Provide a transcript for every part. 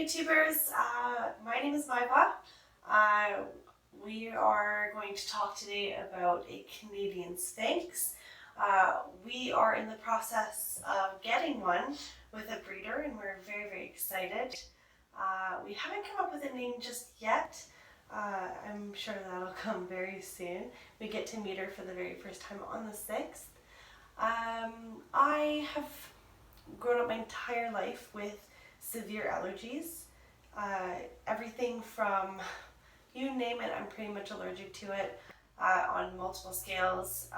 YouTubers, my name is Maiva. We are going to talk today about a Canadian Sphynx. We are in the process of getting one with a breeder and we're very, very excited. We haven't come up with a name just yet. I'm sure that'll come very soon. We get to meet her for the very first time on the 6th. I have grown up my entire life with severe allergies. Everything from, you name it, I'm pretty much allergic to it on multiple scales.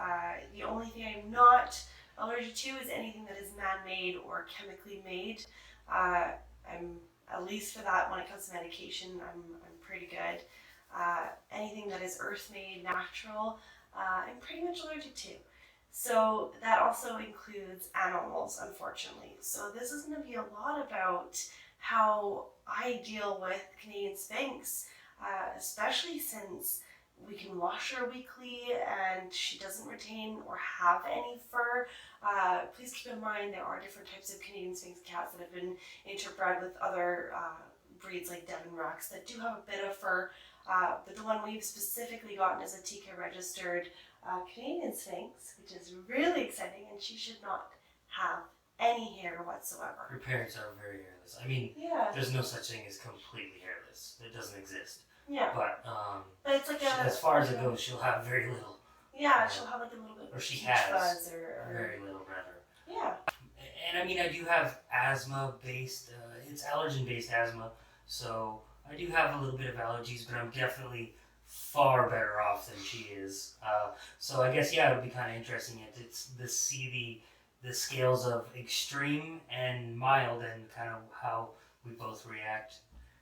The only thing I'm not allergic to is anything that is man-made or chemically made. I'm, at least for that, when it comes to medication, I'm pretty good. Anything that is earth-made, natural, I'm pretty much allergic to. So that also includes animals, unfortunately. So this is going to be a lot about how I deal with Canadian Sphynx, especially since we can wash her weekly and she doesn't retain or have any fur. Please keep in mind there are different types of Canadian Sphynx cats that have been interbred with other breeds like Devon Rex that do have a bit of fur. But the one we've specifically gotten is a TK registered Canadian Sphynx, which is really exciting, and she should not have any hair whatsoever. Her parents are very hairless. I mean, there's no such thing as completely hairless. It doesn't exist. Yeah. But it's like as far as it goes, she'll have very little. Yeah, she'll have like a little bit or she peach has fuzz or very little rather. Yeah. And I mean, I do have asthma-based, it's allergen-based asthma, so I do have a little bit of allergies, but I'm definitely far better off than she is. So I guess, yeah, it would be kind of interesting to see the scales of extreme and mild and kind of how we both react.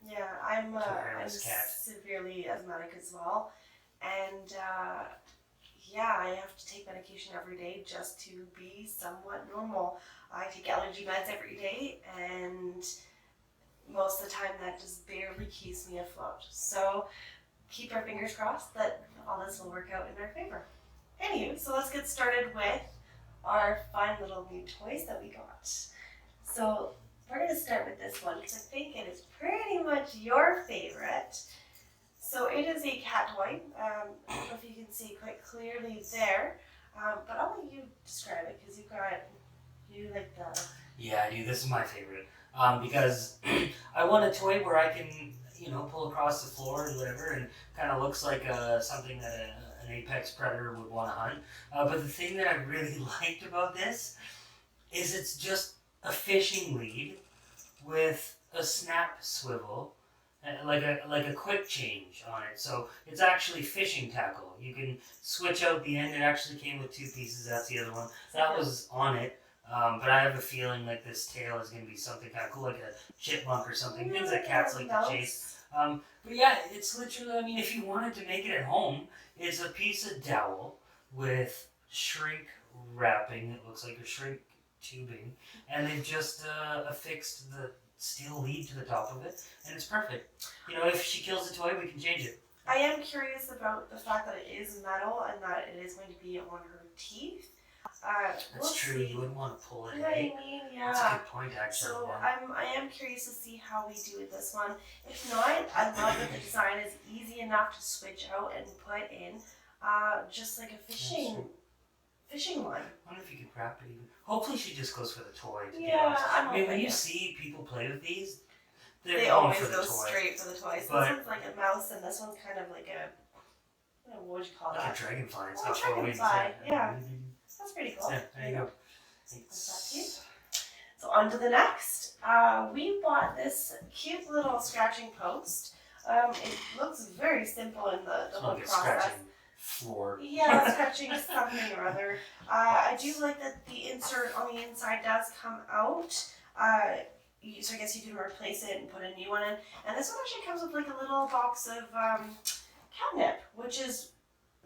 Yeah, I'm cat. severely asthmatic as well. And yeah, I have to take medication every day just to be somewhat normal. I take allergy meds every day, and most of the time that just barely keeps me afloat. So keep our fingers crossed that all this will work out in our favor. Anywho, so let's get started with our fun little new toys that we got. So we're going to start with this one because I think it is pretty much your favorite. So it is a cat toy. I don't know if you can see quite clearly there, but I'll let you describe it because you like the... Yeah, I do. This is my favorite because I want a toy where I can, pull across the floor and whatever, and kind of looks like something that an apex predator would want to hunt. But the thing that I really liked about this is it's just a fishing lead with a snap swivel, like a quick change on it. So it's actually fishing tackle. You can switch out the end. It actually came with 2 pieces. That's the other one. That was on it. But I have a feeling like this tail is going to be something kind of cool, like a chipmunk or something. Things that cats like to chase. But yeah, it's literally, I mean, if you wanted to make it at home, it's a piece of dowel with shrink wrapping. It looks like a shrink tubing. And they've just affixed the steel lead to the top of it. And it's perfect. If she kills the toy, we can change it. I am curious about the fact that it is metal and that it is going to be on her teeth. That's true. You wouldn't want to pull it. You know what I mean? Yeah. That's a good point, actually. So I am curious to see how we do with this one. If not, I love that the design is easy enough to switch out and put in, just like a fishing one. I wonder if you could wrap it even. Hopefully, she just goes for the toy. I mean, when you see people play with these, they always go straight for the toy. So this one's like a mouse, and this one's kind of like what would you call that? Like a dragonfly. It's got 4 wings. Yeah. That's pretty cool. Yeah, there you go. So on to the next. We bought this cute little scratching post. It looks very simple in the whole like process. Scratching floor. Yeah, scratching something or other. I do like that the insert on the inside does come out. So I guess you can replace it and put a new one in. And this one actually comes with like a little box of catnip, which is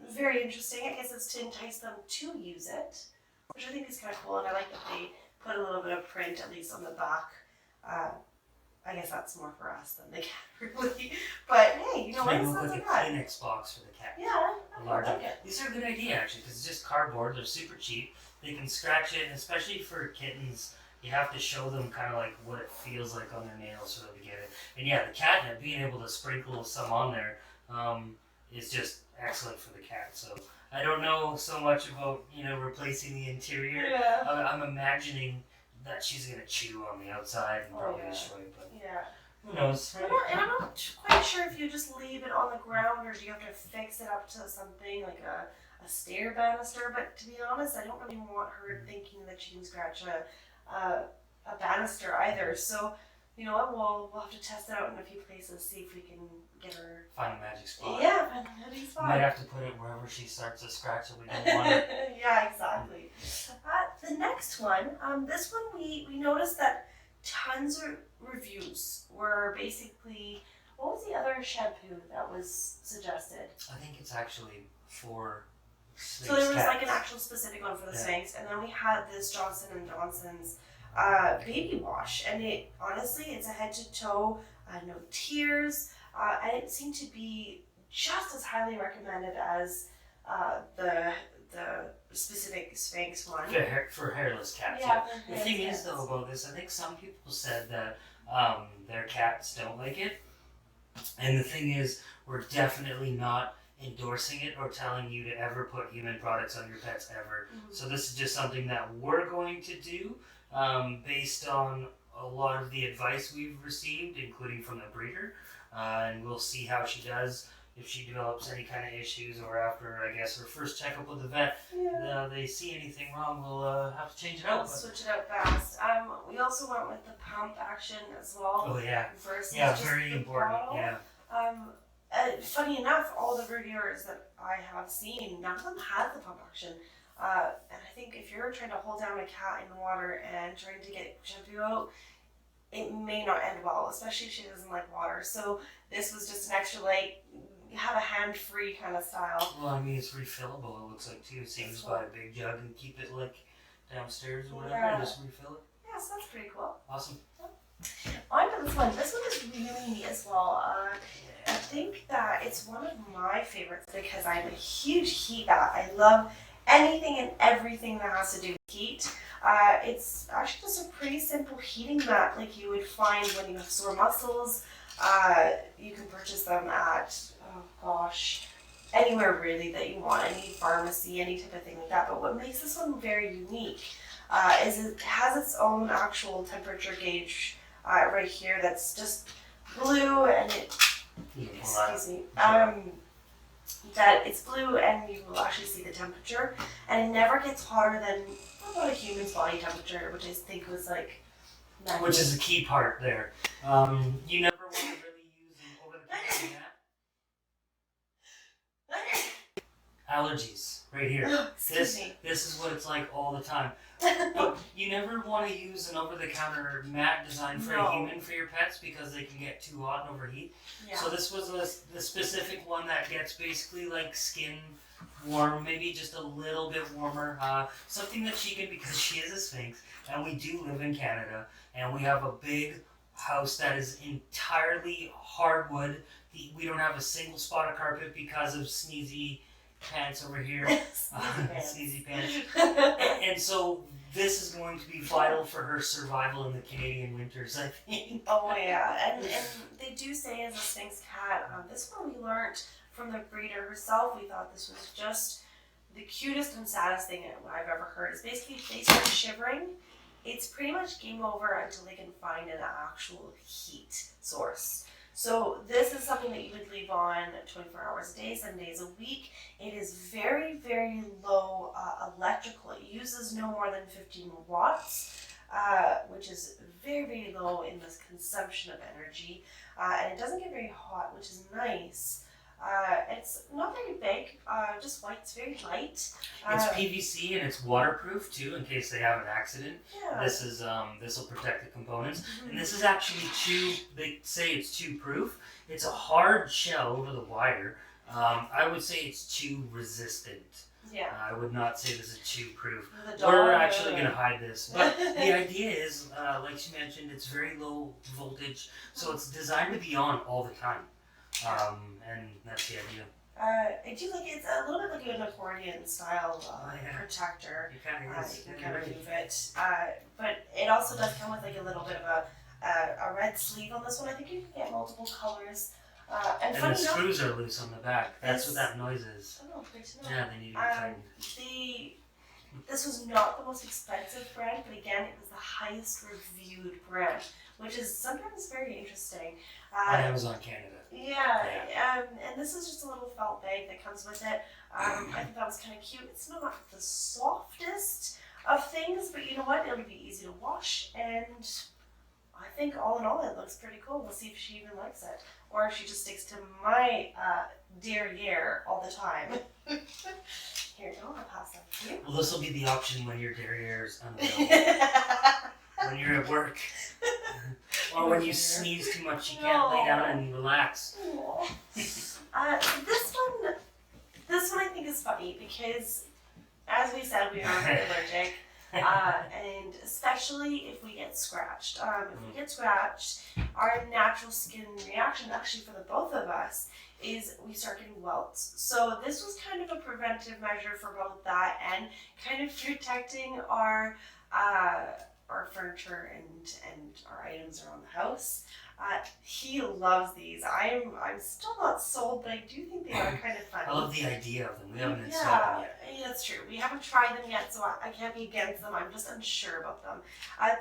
very interesting. I guess it's to entice them to use it, which I think is kind of cool. And I like that they put a little bit of print, at least on the back. I guess that's more for us than the cat, really. But hey, it's not so like bad. a Kleenex box for the cat. Yeah, I like it. These are a good idea, actually, because it's just cardboard. They're super cheap. They can scratch it, especially for kittens. you have to show them kind of like what it feels like on their nails so that we get it. And yeah, the catnip, being able to sprinkle some on there, is just excellent for the cat. So I don't know so much about replacing the interior. Yeah. I'm imagining that she's gonna chew on the outside and probably destroy it, but who knows? Right? And I'm not quite sure if you just leave it on the ground or do you have to fix it up to something like a stair banister. But to be honest, I don't really want her thinking that she can scratch a banister either. So you know what? We'll have to test it out in a few places, see if we can get her. Find a magic spot. Yeah, find a magic spot. Might have to put it wherever she starts to scratch that we don't want it. Yeah, exactly. The next one, this one we noticed that tons of reviews were basically, what was the other shampoo that was suggested? I think it's actually for Sphynx So there was cats. like an actual specific one for the Sphynx, and then we had this Johnson & Johnson's baby wash, and it honestly, it's a head to toe, no tears, and it seemed to be just as highly recommended as the specific Sphynx one. For hairless cats. Yeah. The thing is though about this, I think some people said that their cats don't like it, and the thing is, we're definitely not endorsing it or telling you to ever put human products on your pets ever. Mm-hmm. So this is just something that we're going to do based on a lot of the advice we've received, including from the breeder, and we'll see how she does. If she develops any kind of issues, or after, I guess, her first checkup with the vet, they see anything wrong, we'll have to change it out. We'll switch it out fast. We also went with the pump action as well. Oh yeah. Versus Yeah, just very the important. bottle. Yeah. Funny enough, all the reviewers that I have seen, none of them had the pump action. And I think if you're trying to hold down a cat in the water and trying to get shampoo out, it may not end well, especially if she doesn't like water. So this was just an extra, like, have a hand-free kind of style. Well, I mean, it's refillable, it looks like, too. So you can just buy a big jug and keep it, like, downstairs or whatever, and just refill it. Yeah, so that's pretty cool. Awesome. On to this one. This one is really neat as well. I think that it's one of my favorites because I'm a huge heat bat. I love anything and everything that has to do with heat. It's actually just a pretty simple heating mat like you would find when you have sore muscles. You can purchase them at, anywhere really that you want, any pharmacy, any type of thing like that. But what makes this one very unique is it has its own actual temperature gauge right here that's just blue, and it, excuse me, that it's blue and you will actually see the temperature, and it never gets hotter than about a human's body temperature, which I think was like 90. Which is a key part there. You never want to really use an over-the-counter mat. Allergies, right here. Excuse me. This is what it's like all the time. But you never want to use an over-the-counter mat designed for a human for your pets because they can get too hot and overheat. Yeah. So this was the specific one that gets basically like skin warm, maybe just a little bit warmer. Something that she can, because she is a Sphynx, and we do live in Canada, and we have a big house that is entirely hardwood. We don't have a single spot of carpet because of sneezy pants over here. Sneezy pants. And so this is going to be vital for her survival in the Canadian winters, I think. Oh yeah, and they do say as a Sphynx cat, this one we learned from the breeder herself. We thought this was just the cutest and saddest thing I've ever heard. It's basically if they start shivering, it's pretty much game over until they can find an actual heat source. So this is something that you would leave on 24 hours a day, 7 days a week. It is very, very low electrical. It uses no more than 15 watts, which is very, very low in this consumption of energy. And it doesn't get very hot, which is nice. It's not very big, just white. It's very light. It's PVC and it's waterproof too, in case they have an accident. Yeah. This is this will protect the components, and this is actually chew. They say it's chew proof. It's a hard shell over the wire. I would say it's chew resistant. Yeah. I would not say this is chew proof. The We're dog, actually going to hide this, but the idea is, like she mentioned, it's very low voltage, so it's designed to be on all the time. And that's the idea. I do like it's a little bit like an accordion style protector. You kind of You can kind of move it, but it also does come with like a little bit of a red sleeve on this one. I think you can get multiple colors. And the funny screws are loose on the back. That's what that noise is. Oh, good to know. Yeah, they need to be tightened. This was not the most expensive brand, but again, it was the highest reviewed brand, which is sometimes very interesting. On Amazon Canada. Yeah. And this is just a little felt bag that comes with it. I think that was kind of cute. It's not the softest of things, but you know what? It'll be easy to wash, and I think all in all, it looks pretty cool. We'll see if she even likes it, or if she just sticks to my derriere all the time. Here you go, I'll pass that to you. Well, this will be the option when your derriere is unavailable. When you're at work. Or when you sneeze too much, you can't lay down and relax. This one I think is funny because, as we said, we are very allergic. And especially if we get scratched. If we get scratched, our natural skin reaction, actually for the both of us, is we start getting welts. So this was kind of a preventive measure for both that and kind of protecting our furniture and our items around the house. He loves these. I'm still not sold, but I do think they are kind of funny. I love the idea of them. We haven't installed them yet. Yeah, that's true. We haven't tried them yet, so I can't be against them. I'm just unsure about them.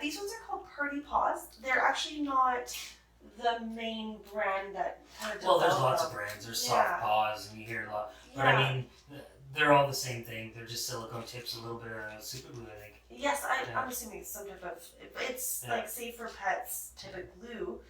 These ones are called Party Paws. They're actually not the main brand that kind of there's lots of brands. There's Soft Paws, and you hear a lot. But I mean, they're all the same thing. They're just silicone tips, a little bit of super glue, I think. Yes, I'm assuming it's some type of, it's like safe for pets type of glue.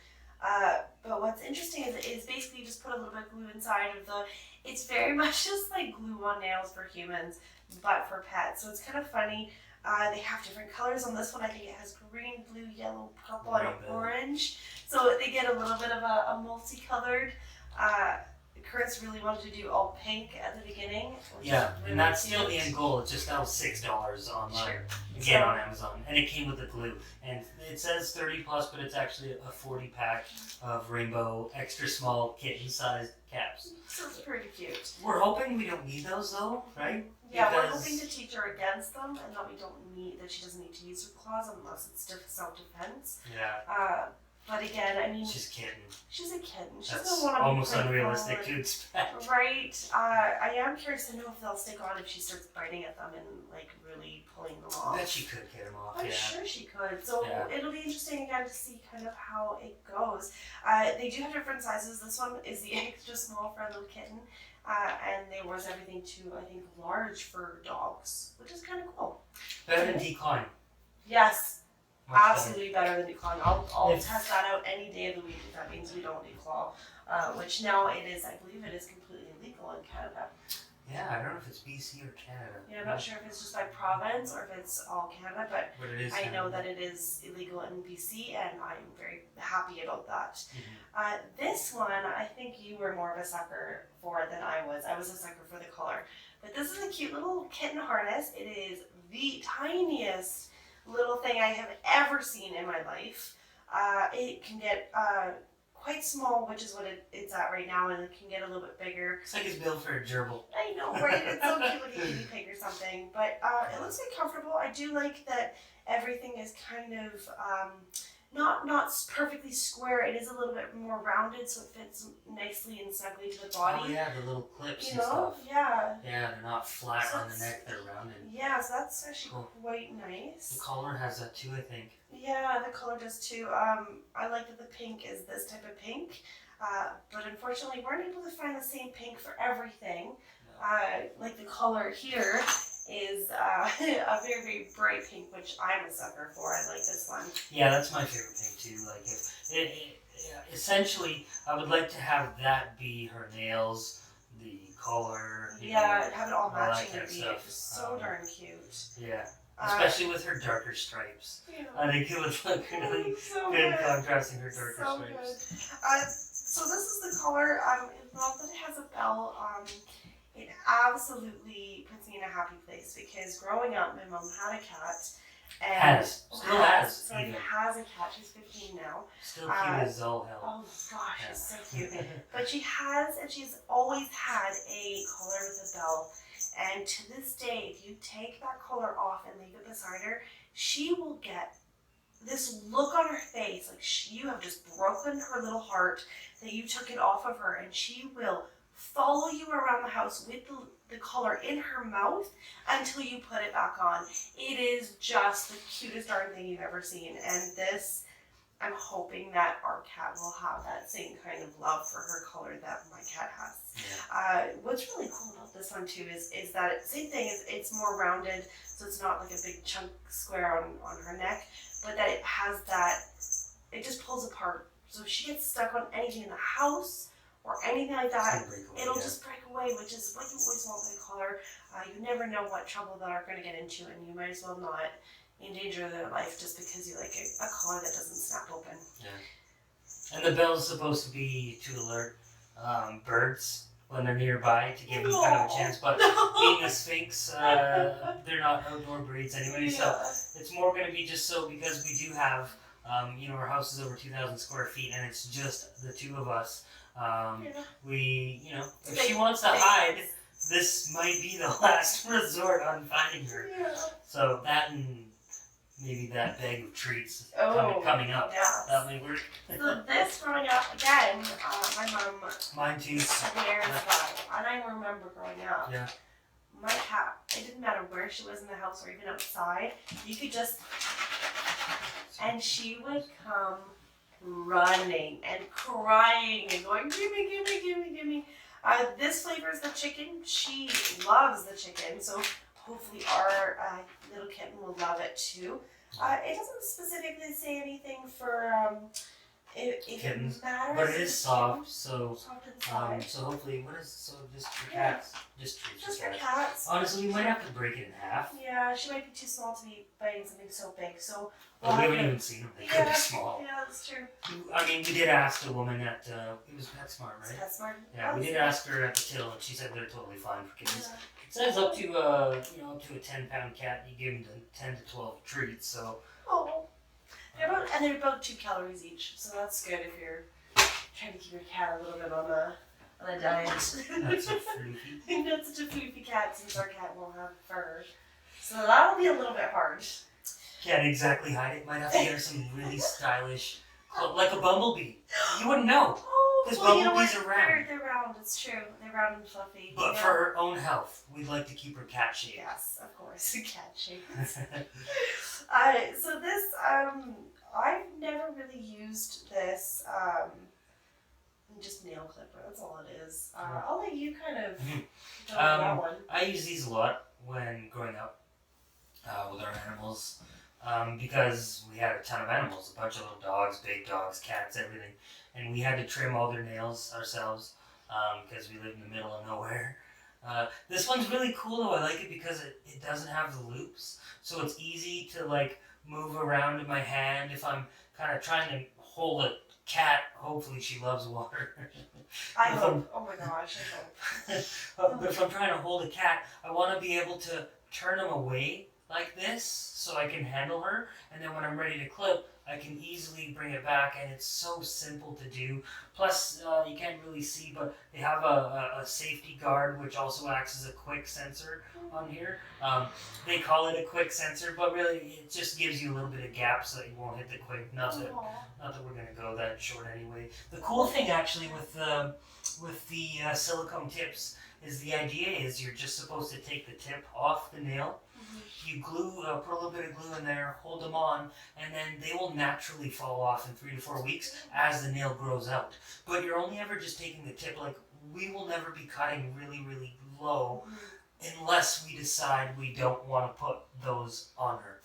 But what's interesting is it's basically just put a little bit of glue inside of it's very much just like glue on nails for humans, but for pets. So it's kind of funny. They have different colors on this one. I think it has green, blue, yellow, purple, and orange. So they get a little bit of a multicolored. Chris really wanted to do all pink at the beginning. Yeah, and that's still the end goal. It's just now $6 online. Sure. Again, on Amazon. And it came with the glue. And it says 30 plus, but it's actually a 40 pack of rainbow extra small kitten sized caps. So it's pretty cute. We're hoping we don't need those though, right? Yeah, we're hoping to teach her against them and that she doesn't need to use her claws unless it's self-defense. Yeah. But again, I mean, she's a kitten. She's a kitten. She's That's gonna want to almost unrealistic to expect. Right. I am curious to know if they'll stick on if she starts biting at them and like really pulling them off. I bet she could get them off. I'm sure she could. So it'll be interesting again to see kind of how it goes. They do have different sizes. This one is the extra small for a little kitten, and there was everything to I think large for dogs, which is kind of cool. Better than decline. Yes. Absolutely better than declaw. I'll test that out any day of the week if that means we don't declaw. Which now I believe it is completely illegal in Canada. Yeah, I don't know if it's BC or Canada. Yeah, I'm not sure if it's just by province or if it's all Canada, but it is I know that it is illegal in BC and I'm very happy about that. Mm-hmm. This one, I think you were more of a sucker for than I was. I was a sucker for the color. But this is a cute little kitten harness. It is the tiniest little thing I have ever seen in my life. It can get quite small, which is what it's at right now, and it can get a little bit bigger. It's like it's built for a gerbil. I know, right? It's so cute, like a guinea pig or something. But it looks very comfortable. I do like that everything is kind of not perfectly square. It is a little bit more rounded, so it fits nicely and snugly to the body. Oh yeah, the little clips and stuff. Yeah. Yeah, they're not flat on the neck, they're rounded. Yeah, so that's actually quite nice. The collar has that too, I think. Yeah, the color does too. I like that the pink is this type of pink, but unfortunately we weren't able to find the same pink for everything. No. Like the color here is a very, very bright pink, which I'm a sucker for. I like this one. Yeah, that's my favorite pink too. Like essentially, I would like to have that be her nails, the collar. Have it all matching would be so darn cute. Yeah. Especially with her darker stripes. Yeah. I think it would look really good contrasting her darker stripes. Good. So this is the color. It's not that it has a bell. It absolutely puts me in a happy place because growing up, my mom had a cat, And Still has. Sorry, Even. has a cat. She's 15 now. Still cute as all hell. Oh gosh, she's so cute. But she's always had a collar with a bell. And to this day, if you take that collar off and leave it beside her, she will get this look on her face like you have just broken her little heart that you took it off of her, and she will follow you around the house with the collar in her mouth until you put it back on. It is just the cutest darn thing you've ever seen, and this, I'm hoping that our cat will have that same kind of love for her collar that my cat has. Yeah. What's really cool about this one too is that same thing, is it's more rounded, so it's not like a big chunk square on her neck, but that it has that, it just pulls apart. So if she gets stuck on anything in the house or anything like that, it'll just break away, which is what you always want with a collar. You never know what trouble they are going to get into, and you might as well not endanger their life just because you like a collar that doesn't snap open. Yeah. And the bell's supposed to be to alert birds when they're nearby to give them kind of a chance. But being a Sphynx, they're not outdoor breeds anyway, so it's more going to be just so because we do have, our house is over 2,000 square feet and it's just the two of us. We, if she wants to hide, this might be the last resort on finding her. Yeah. So that and maybe that bag of treats coming up. Yeah. That may work. So this growing up, again, my mom... Mine too. Swears by. And I remember growing up. Yeah. My cat, it didn't matter where she was in the house or even outside, you could just... And she would come running and crying and going, gimme, gimme, gimme, gimme. This flavor is the chicken. She loves the chicken, so hopefully our little kitten will love it too. It doesn't specifically say anything for if kittens, it matters. but it is soft, so inside. so hopefully just for cats, just for cats. Honestly, we might have to break it in half. Yeah, she might be too small to be biting something so big. So we haven't even seen them. They could be small. Yeah, that's true. I mean, we did ask the woman at it was PetSmart, right? PetSmart. Yeah, we did ask her at the till, and she said they're totally fine for kittens. Yeah. It says up to up to a 10-pound cat, you give them 10 to 12 treats. So. Oh. They're about 2 calories each, so that's good if you're trying to keep your cat a little bit on a diet. Not so floofy. Not such a floofy cat, since our cat won't have fur. So that'll be a little bit hard. Can't exactly hide it. Might have to get her some really stylish, like a bumblebee. You wouldn't know. Because bumblebees are round. They're round, it's true. They're round and fluffy. But for her own health, we'd like to keep her cat shaped. Yes, of course. Cat shaped. So this, I've never really used this, just nail clipper, that's all it is. I'll let you kind of go that one. I use these a lot when growing up with our animals because we had a ton of animals, a bunch of little dogs, big dogs, cats, everything. And we had to trim all their nails ourselves because we live in the middle of nowhere. This one's really cool though. I like it because it doesn't have the loops, so it's easy to like move around in my hand if I'm kind of trying to hold a cat. Hopefully she loves water. I hope. Oh my gosh, I hope. But if I'm trying to hold a cat, I want to be able to turn him away like this so I can handle her, and then when I'm ready to clip, I can easily bring it back, and it's so simple to do. Plus, you can't really see, but they have a safety guard, which also acts as a quick sensor on here. They call it a quick sensor, but really it just gives you a little bit of gap so that you won't hit the quick. Not that we're going to go that short anyway. The cool thing actually with the silicone tips is the idea is you're just supposed to take the tip off the nail. You glue, put a little bit of glue in there, hold them on, and then they will naturally fall off in 3 to 4 weeks as the nail grows out. But you're only ever just taking the tip. Like, we will never be cutting really, really low unless we decide we don't want to put those on her.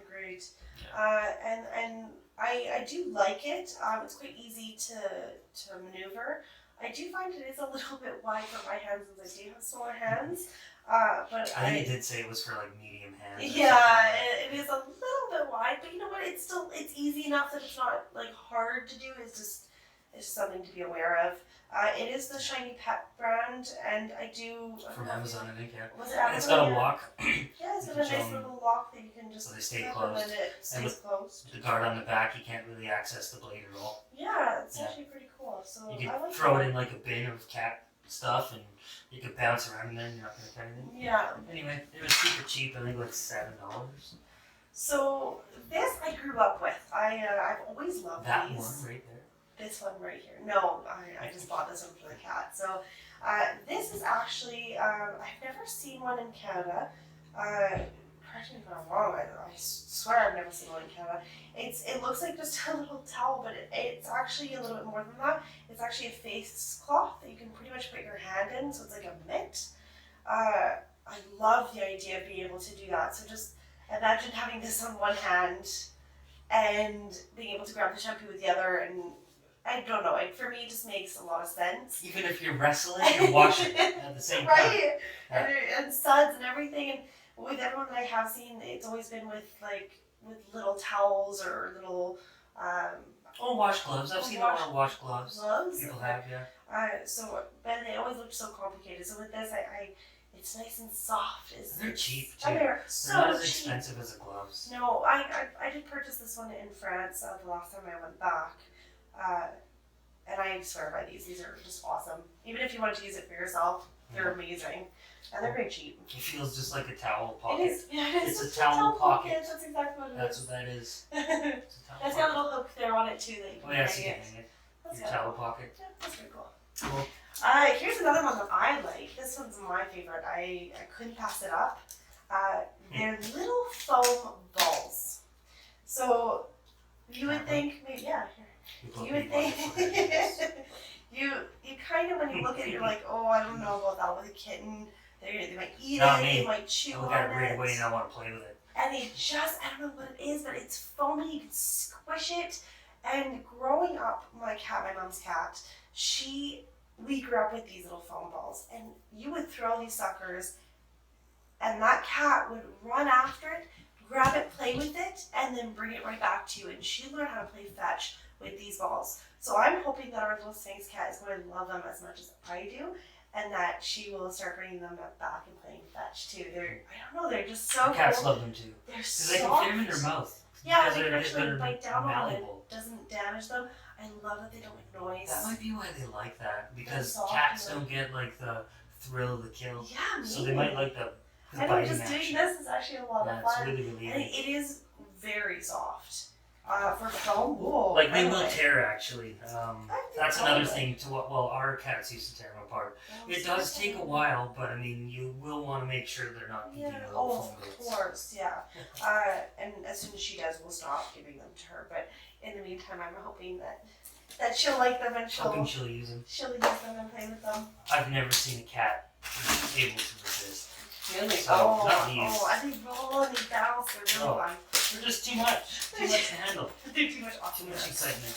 Agreed. Yeah. And I do like it. It's quite easy to maneuver. I do find it is a little bit wide for my hands, as I do have smaller hands. But I think it did say it was for like medium hands. Yeah, it is a little bit wide, but you know what? It's easy enough that it's not like hard to do. It's it's just something to be aware of. It is the Shiny Pet brand, and I do... From Amazon, I think, yeah. Was it And it's got a Amazon? lock. Yeah, it's got a nice little lock that you can just... So they stay clip closed. and it stays closed. The guard on the back, you can't really access the blade at all. Yeah, it's actually pretty cool. So You I can like throw that. it in like a bin of cat stuff, and you can bounce around in there and you're not going to cut anything. Yeah. Anyway, it was super cheap. I think like $7. So this I grew up with. I've always loved That these. one right there. This one right here. No, I just bought this one for the cat. So this is actually, I've never seen one in Canada. Correct me if I'm wrong, I swear I've never seen one in Canada. It looks like just a little towel, but it's actually a little bit more than that. It's actually a face cloth that you can pretty much put your hand in, so it's like a mitt. I love the idea of being able to do that. So just imagine having this on one hand and being able to grab the shampoo with the other, and I don't know, for me it just makes a lot of sense. Even if you're wrestling, you're washing at the same time. Right? Yeah. And suds and everything, and with everyone that I have seen, it's always been with little towels or little Or washcloths. I've seen them wear washcloths. gloves. People have, yeah. But they always look so complicated. So with this, it's nice and soft. They're cheap too. They're They're so not as cheap. expensive as the gloves. No, I did purchase this one in France the last time I went back. And I swear by these. These are just awesome. Even if you wanted to use it for yourself, they're amazing. And they're very cheap. It feels just like a towel pocket. It is. Yeah, it is. It's a towel pocket. That's exactly what it is. That's what that is. It's a towel That's pocket. got a little hook there on it too that you can Oh yeah, so hang you it. can hang it. That's Your good. towel pocket. Yeah, that's pretty cool. Cool. Here's another one that I like. This one's my favorite. I couldn't pass it up. They're little foam balls. So you would think, maybe, yeah, here. You would think, you kind of, when you look at it, you're like, oh, I don't know about that with a kitten. They might eat Not it, me. they might chew I look on at it right it. away and I want to play with it. And they just, I don't know what it is, but it's foamy, you can squish it. And growing up, my mom's cat, we grew up with these little foam balls. And you would throw these suckers, and that cat would run after it, grab it, play with it, and then bring it right back to you. And she learned how to play fetch with these balls. So I'm hoping that our little Sphynx cat is going to love them as much as I do, and that she will start bringing them back and playing fetch too. I don't know, they're just so Cats cool. love them too. They're Because soft. they can fit them in their mouth. Yeah, Because they can they're actually bite down on it. malleable. It doesn't damage them. I love that they don't make noise. That might be why they like that. Because soft, cats yeah. don't get like the thrill of the kill. Yeah, maybe. So they might like the I know, biting just action. doing this is actually a lot Yeah, of it's fun. really And relieving. it is very soft. For foam, whoa. Like they will anyway. tear actually. That's another thing to what. Well, our cats used to tear them apart. It does take a while, but I mean, you will want to make sure they're not eating Yeah, little oh, foam bits. of course, yeah. And as soon as she does, we'll stop giving them to her. But in the meantime, I'm hoping that she'll like them and Hoping she'll use them. she'll use them and play with them. I've never seen a cat able to resist. Really? So, not these. I think roll and they bounce. They're really fun. They're just too much. Too much to handle. They're too much Too oxygen. much excitement.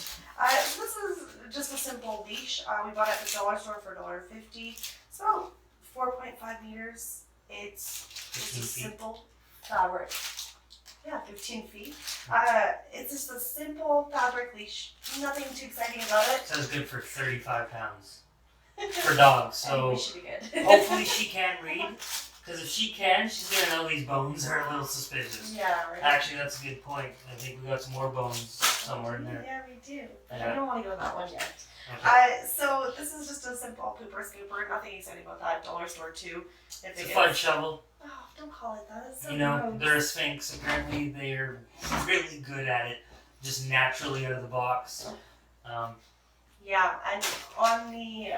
This is just a simple leash. We bought it at the dollar store for $1.50. It's about 4.5 meters. It's just a 15 feet. simple fabric. Yeah, 15 feet. It's just a simple fabric leash. Nothing too exciting about it. Sounds good for 35 pounds. For dogs. I think So we should be good. hopefully she can read. Because if she can, she's going to know these bones are a little suspicious. Yeah, right. Actually, that's a good point. I think we got some more bones somewhere in there. Yeah, we do. But Yeah. I don't want to go on that one yet. Okay. So this is just a simple pooper scooper. Nothing exciting about that. Dollar store too. If It's a it fudge is. shovel. Oh, don't call it that. It's so You know, gross. they're a Sphynx. Apparently, they're really good at it, just naturally out of the box. Yeah, and on the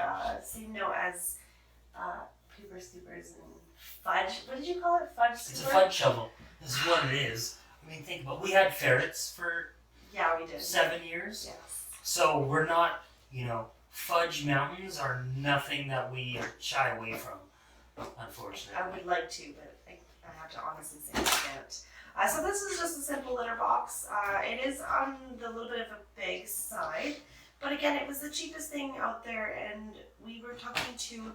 same note as pooper scoopers and fudge. What did you call it? Fudge scooper? It's a fudge shovel. This is what it is. I mean, think about it. We had ferrets for Yeah, we did. 7 years. Yes. So we're not, fudge mountains are nothing that we shy away from, unfortunately. I would like to, but I have to honestly say I can't. So this is just a simple litter box. It is on the little bit of a big side, but again, it was the cheapest thing out there, and we were talking to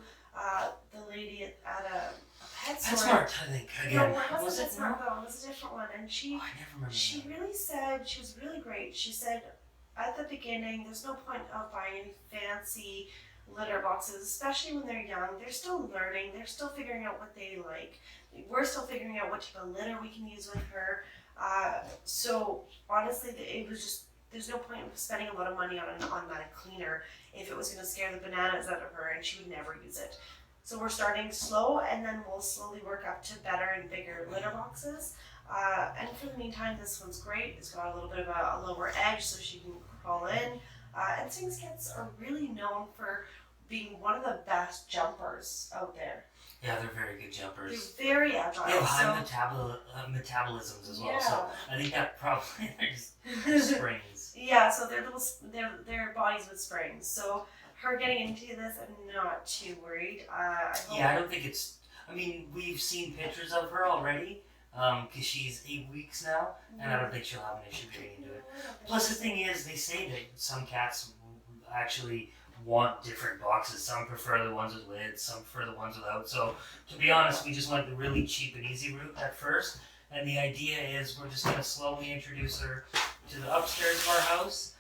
the lady at a pet store. PetSmart, I think, again. No, it wasn't it? PetSmart though. It was a different one, and Oh, I never remember she that. really said, she was really great. She said, at the beginning, there's no point of buying any fancy litter boxes, especially when they're young. They're still learning. They're still figuring out what they like. We're still figuring out what type of litter we can use with her. So honestly, it was just, there's no point of spending a lot of money on an automatic cleaner if it was going to scare the bananas out of her and she would never use it. So we're starting slow, and then we'll slowly work up to better and bigger litter boxes. And for the meantime, this one's great. It's got a little bit of a lower edge so she can crawl in. And Sphynx cats are really known for being one of the best jumpers out there. Yeah, they're very good jumpers. They're very agile. They have high metabolisms as well, Yeah. so I think that probably they're just springs. Yeah, so their bodies with springs. So her getting into this, I'm not too worried. I don't think it's. I mean, we've seen pictures of her already, because she's 8 weeks now, and I don't think she'll have an issue getting into it. Plus, the thing is, they say that some cats actually want different boxes. Some prefer the ones with lids, some prefer the ones without. So, to be honest, we just went the really cheap and easy route at first. And the idea is we're just going to slowly introduce her to the upstairs of our house.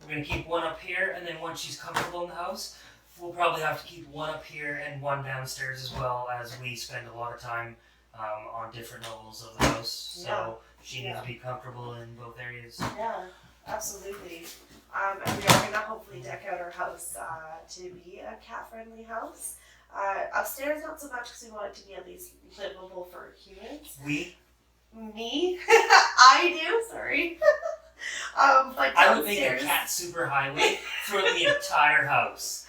We're going to keep one up here, and then once she's comfortable in the house, we'll probably have to keep one up here and one downstairs as well, as we spend a lot of time on different levels of the house. So she needs to be comfortable in both areas. Yeah, absolutely. And we are going to hopefully deck out our house to be a cat-friendly house. Upstairs, not so much, because we want it to be at least livable for humans. Me? I do, sorry. But I would make a cat superhighway for the entire house,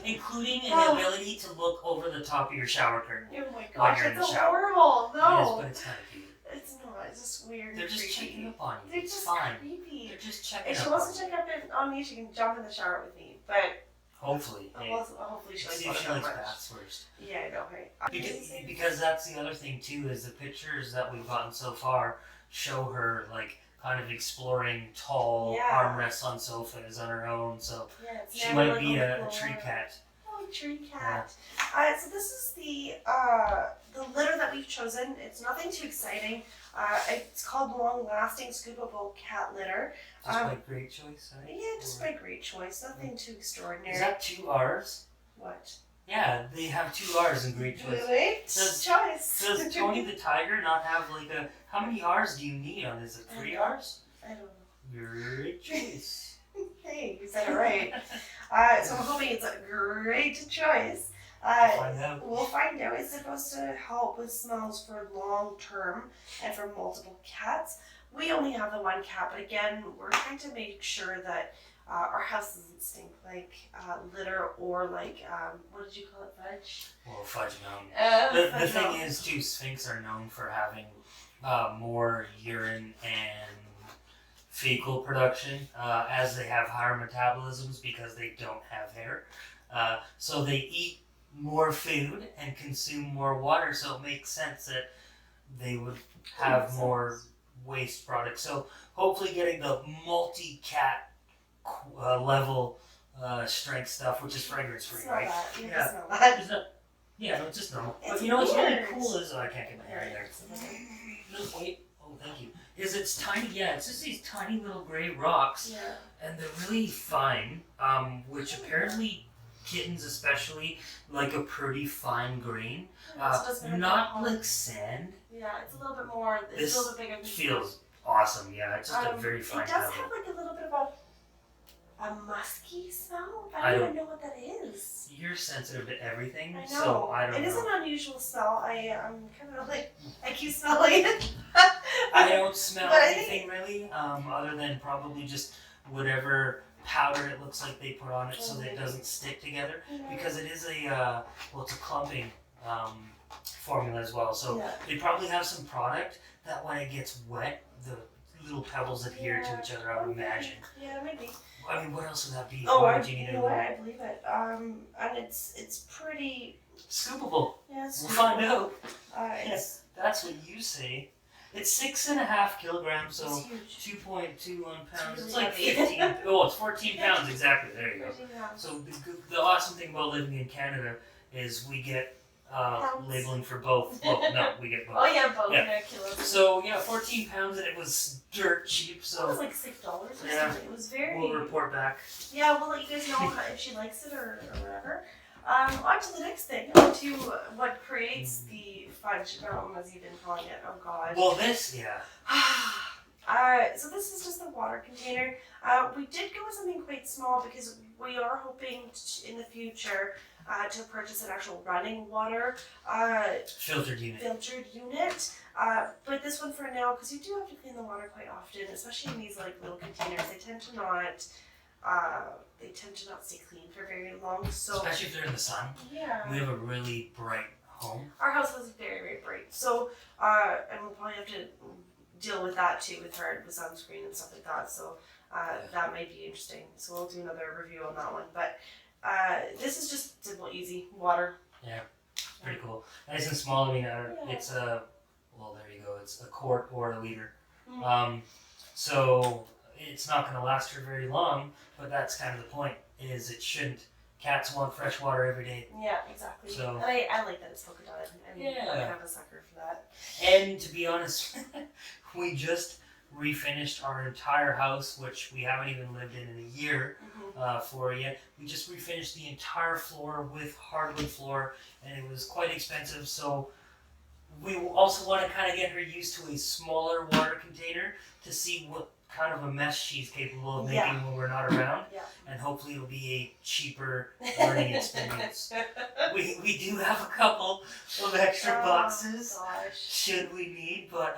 including an ability to look over the top of your shower curtain. Oh my gosh, that's horrible. No. It is, but it's kind of cute. It's not. It's just weird. They're and just creepy. checking up on you. They're It's just fine. creepy. They're just checking If up she on wants to you. check up on me, she can jump in the shower with me. But Hopefully. Hey. hopefully she likes See if she it likes much. baths first. Yeah, I know, right? Because that's the other thing too, is the pictures that we've gotten so far show her like kind of exploring tall armrests on sofas on her own. So she might be a tree cat. Oh, tree cat. So this is the litter that we've chosen. It's nothing too exciting. It's called Long Lasting Scoopable Cat Litter. Just by great choice, right? Yeah, just by great choice. Nothing too extraordinary. Is that 2 R's? What? Yeah, they have 2 R's in great choice. Great choice. Does Tony the Tiger not have like a... How many R's do you need on this? 3 R's? I don't know. Great choice. Hey, you said it right. So I'm hoping it's a great choice. We'll find out. It's supposed to help with smells for long term and for multiple cats. We only have the one cat, but again, we're trying to make sure that our house doesn't stink like litter or like, what did you call it, fudge? Well, fudge mountain. The thing mountain. is, too, Sphynx are known for having more urine and fecal production, as they have higher metabolisms because they don't have hair. So they eat more food and consume more water, so it makes sense that they would have more waste products. So hopefully getting the multi-cat level strength stuff, which is fragrance free, right? You can smell that. Yeah, no, just normal. It's But you know what's really weird. cool is, I can't get my hair in there. No, wait. Oh, thank you. Is it's tiny, it's just these tiny little gray rocks, and they're really fine, which apparently kittens especially like a pretty fine grain. Not like sand. Yeah, it's a little bit more, it's a little bit bigger than feels awesome, it's just a very fine It does pebble. have like a little bit of a musky smell. I don't even know what that is. You're sensitive to everything, I know. so I don't know. It is an unusual smell. I'm kind of like, I keep smelling it. I don't smell But I anything really, other than probably just whatever powder it looks like they put on it so that it doesn't stick together. Because it is it's a clumping formula as well. So they probably have some product that when it gets wet, the little pebbles adhere to each other, I would imagine. Yeah, maybe. I mean, what else would that be? You know what? I believe it. And it's pretty scoopable. Yeah, it's we'll find out. That's what you say. It's 6.5 kilograms, so 2.21 pounds. It's like 15. It's 14 pounds exactly. There you go. So the awesome thing about living in Canada is we get Pounds. labeling for both. Well, no, we get both. Oh yeah, both. Yeah. Yeah, kilos. So yeah, 14 pounds, and it was dirt cheap. So It was like $6 or something. It was very. We'll report back. Yeah, we'll let you guys know if she likes it or whatever. On to the next thing. On to what creates the fudge fountain, as you've been calling it. Oh god. Well, this, yeah. So this is just a water container. We did go with something quite small because we are hoping in the future to purchase an actual running water Filtered unit. But this one for now, because you do have to clean the water quite often, especially in these like little containers. They tend to not stay clean for very long. So Especially if they're in the sun. yeah. We have a really bright home. Our house was very, very bright. So, and we'll probably have to deal with that too with her, with sunscreen and stuff like that. So, that might be interesting. So we'll do another review on that one. But, this is just simple, easy water. Yeah, it's pretty cool. Nice and small. I mean, it's well, there you go. It's a quart or a liter. Mm. So it's not going to last her very long, but that's kind of the point, is it shouldn't. Cats want fresh water every day. Yeah, exactly. So, and I like that it's polka dotted. I'm kind of a sucker for that. And to be honest, we just refinished our entire house, which we haven't even lived in a year for yet. We just refinished the entire floor with hardwood floor, and it was quite expensive. So we also want to kind of get her used to a smaller water container to see what kind of a mess she's capable of making when we're not around. Yeah. And hopefully it'll be a cheaper learning experience. We do have a couple of extra boxes should we need, but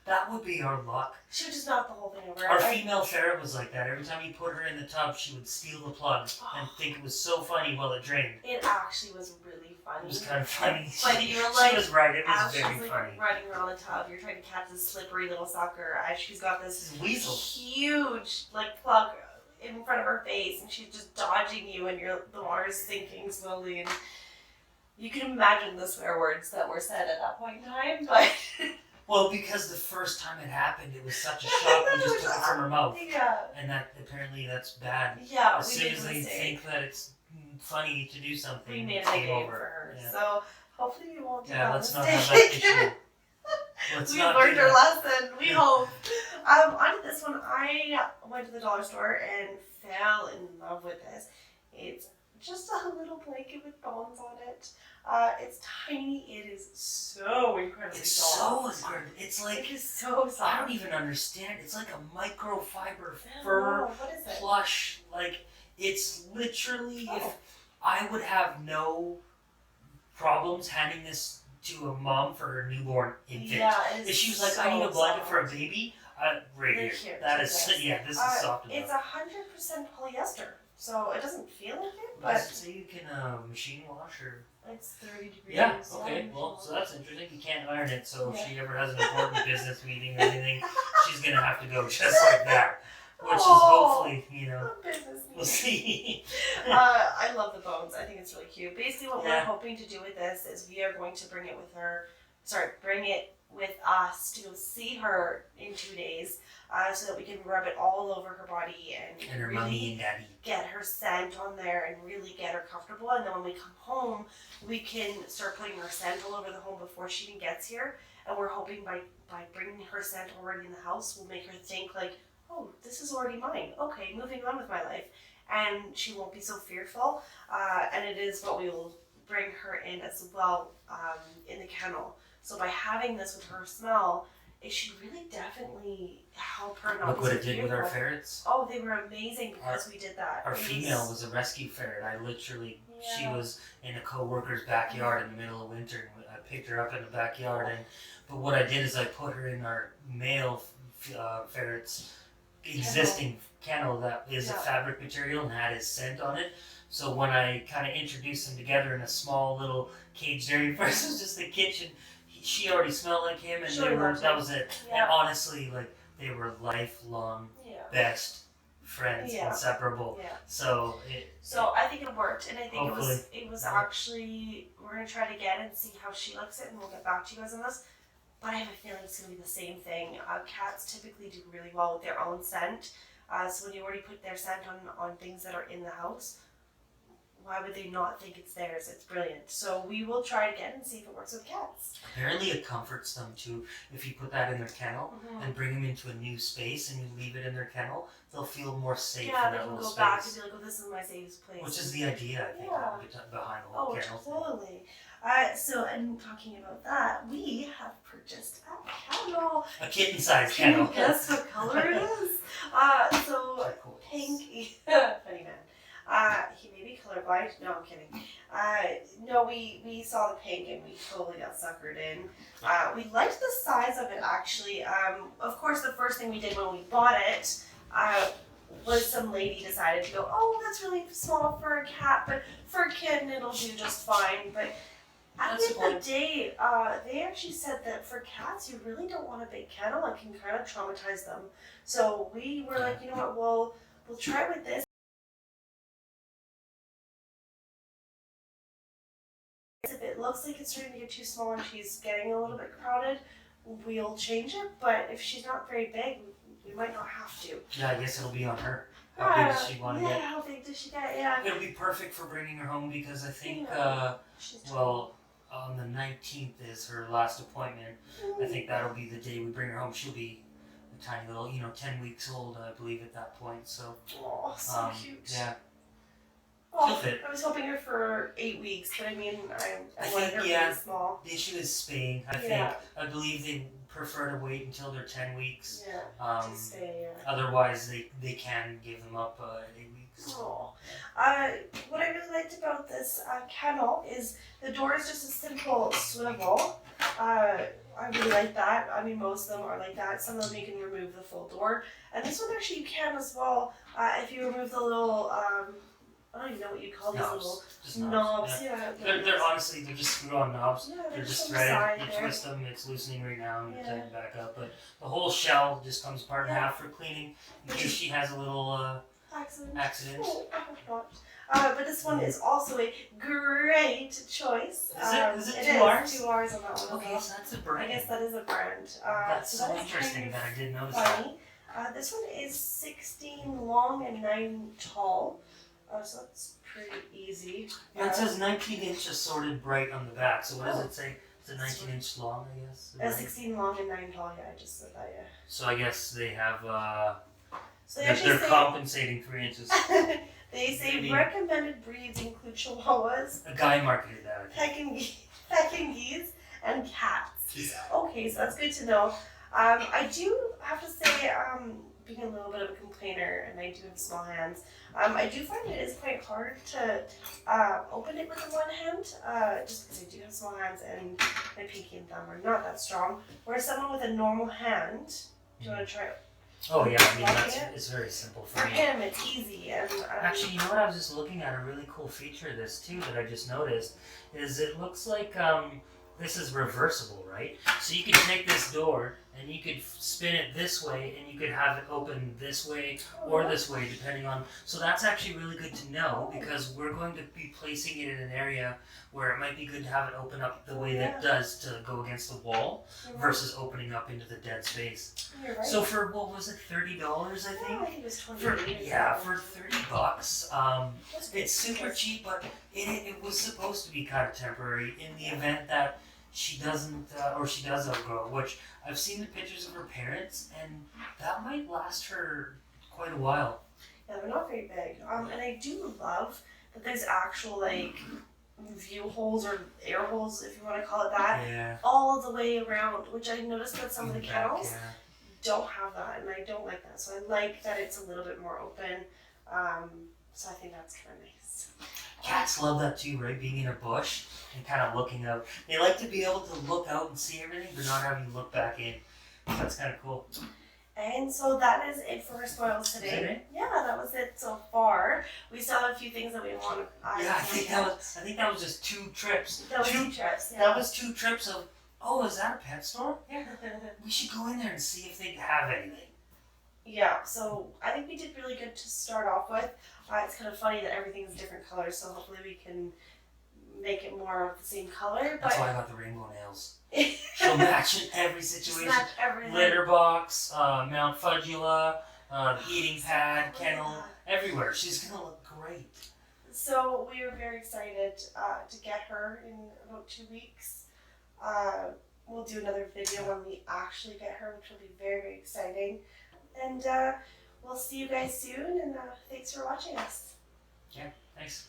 that would be our luck. She would just knock the whole thing over. Our female ferret was like that. Every time you put her in the tub, she would steal the plug and think it was so funny while it drained. It actually was really funny. It was kind of funny. But you were like, she was right. It was she's very like funny. running around the tub. You're trying to catch this slippery little sucker. She's got this weasel, huge like plug in front of her face, and she's just dodging you, and the water's sinking slowly. And you can imagine the swear words that were said at that point in time, but. Well, because the first time it happened, it was such a shock. We just took it from her mouth. Yeah. And that apparently that's bad. Yeah, as soon as they think that it's funny to do something, we made it's a game game over. for her. Yeah. So hopefully we won't do Yeah, that let's not mistake. have that issue. Let's We not learned do our that. lesson. We hope. On to this one, I went to the dollar store and fell in love with this. It's just a little blanket with bones on it. It's tiny. It is so incredibly It's soft. so incredible. It's like, It is so soft. I don't even understand. It's like a microfiber I don't fur know. What is it? plush. Like, it's literally, if I would have no problems handing this to a mom for her newborn infant. Yeah, If she was like, I need a blanket for a baby, right here. That is, this. yeah, this is soft enough. It's 100% polyester, so it doesn't feel like it, Does but it say you can machine wash or? it's 30 degrees. Yeah, okay, well, so that's interesting. You can't iron it, so if she ever has an important business meeting or anything, she's gonna have to go just like that. Which is hopefully, we'll see. I love the bones. I think it's really cute. Basically, what we're hoping to do with this is we are going to bring it with us to go see her in 2 days, so that we can rub it all over her body and her really mommy and daddy. get her scent on there and really get her comfortable. And then when we come home, we can start putting her scent all over the home before she even gets here. And we're hoping by bringing her scent already in the house, we'll make her think like, oh, this is already mine. Okay, moving on with my life. And she won't be so fearful. And it is what we will bring her in as well in the kennel. So by having this with her smell, it should really definitely help her not Look be what so it did with our ferrets. Oh, they were amazing because we did that. Our female was a rescue ferret. I literally, she was in a co-worker's backyard in the middle of winter. And I picked her up in the backyard, but what I did is I put her in our male ferret's existing kennel that is a fabric material and had his scent on it. So when I kind of introduced them together in a small little caged area versus just the kitchen, she already smelled like him, and that was it. Yeah. And honestly, like, they were lifelong best friends, inseparable. Yeah. So I think it worked, and I think hopefully. it was actually, we're gonna try it again and see how she likes it, and we'll get back to you guys on this. But I have a feeling it's gonna be the same thing. Cats typically do really well with their own scent. So when you already put their scent on things that are in the house, why would they not think it's theirs? It's brilliant. So we will try it again and see if it works with cats. Apparently it comforts them too. If you put that in their kennel and bring them into a new space and you leave it in their kennel, they'll feel more safe in Yeah, they that can little go space. back and be like, oh, this is my safe place. Which is the idea, I think, behind the whole kennel thing. Totally. So, and talking about that, we have purchased a kennel. A kitten-sized kennel. Can you guess what color it is? So Cool. pink. Funny man. He may be colorblind. No, I'm kidding. No, we saw the pink and we totally got suckered in. We liked the size of it actually. Of course, the first thing we did when we bought it was some lady decided to go, oh, that's really small for a cat, but for a kitten it'll do just fine. But at the end of the day, they actually said that for cats, you really don't want a big kennel. It can kind of traumatize them. So we were like, you know what, we'll try it with this. If it looks like it's starting to get too small and she's getting a little bit crowded, we'll change it. But if she's not very big, we might not have to. Yeah, I guess it'll be on her. How big does she want to get? Yeah, how big does she get? Yeah. It'll be perfect for bringing her home because I think, on the 19th is her last appointment. I think that'll be the day we bring her home. She'll be a tiny little, 10 weeks old, I believe, at that point. So, so cute. Yeah. Oh, I was hoping her for 8 weeks, but I mean, I wanted her really small. The issue is spaying. I believe they prefer to wait until they're 10 weeks. Yeah, to stay, Otherwise, they can give them up at 8 weeks. Oh. What I really liked about this kennel is the door is just a simple swivel. I really like that. I mean, most of them are like that. Some of them you can remove the full door. And this one actually you can as well. If you remove the little, I don't even know what you call these little knobs. Yeah. They're honestly, they're just screw-on knobs. Yeah, they're just threaded. You twist them, it's loosening right now, and you tighten it back up. But the whole shell just comes apart in half for cleaning in case she has a little accident. Oh, I hope not. But this one is also a great choice. Is it 2 R's? 2 R's on that one. Okay, so that's a brand. I guess that is a brand. That's so so interesting that I didn't notice funny. That. This one is 16 long and 9 tall. So that's pretty easy. Yeah, it says 19 inch assorted bright on the back. So what does it say? It's a 19 inch long, I guess. 16 long and 9 tall. Yeah, I just said that. Yeah. So I guess they have. So they're compensating 3 inches. They say recommended breeds include Chihuahuas. A guy marketed that. Pekingese and cats. Okay, so that's good to know. I do have to say, being a little bit of a complainer, and I do have small hands, I do find it is quite hard to open it with the one hand, just because I do have small hands and my pinky and thumb are not that strong. Whereas someone with a normal hand, do you want to try it? Oh yeah, I mean it's very simple for me. For him, it's easy. And actually, you know what? I was just looking at a really cool feature of this too that I just noticed is it looks like this is reversible, right? So you could take this door and you could spin it this way and you could have it open this way or this way depending on. So that's actually really good to know because we're going to be placing it in an area where it might be good to have it open up the way that it does to go against the wall versus opening up into the dead space. You're right. So for what was it, $30? I think. I think it was $20. For $30, it's super cheap, but it was supposed to be kind of temporary in the event that she doesn't or she does outgrow. Which I've seen the pictures of her parents, and that might last her quite a while. Yeah, they're not very big. And I do love that there's actual view holes or air holes, if you want to call it that, all the way around, which I noticed that some of the kennels don't have that, and I don't like that. So I like that it's a little bit more open. So I think that's kind of nice. Cats love that too, right? Being in a bush and kind of looking out. They like to be able to look out and see everything, but not having to look back in. So that's kind of cool. And so that is it for our spoils today. Is that it? Yeah, that was it so far. We still have a few things that we want to. I think that was just 2 trips. That was 2 trips. Yeah. That was 2 trips of. Oh, is that a pet store? Yeah. We should go in there and see if they have anything. Yeah, so I think we did really good to start off with. It's kind of funny that everything's different colors, so hopefully we can make it more of the same color. That's why I got the rainbow nails. She'll match in every situation. Match everything. Litter box, Mount Fudgula, eating pad, kennel, everywhere. She's gonna look great. So we are very excited to get her in about 2 weeks. We'll do another video when we actually get her, which will be very, very exciting. And we'll see you guys soon, and thanks for watching us. Yeah, thanks.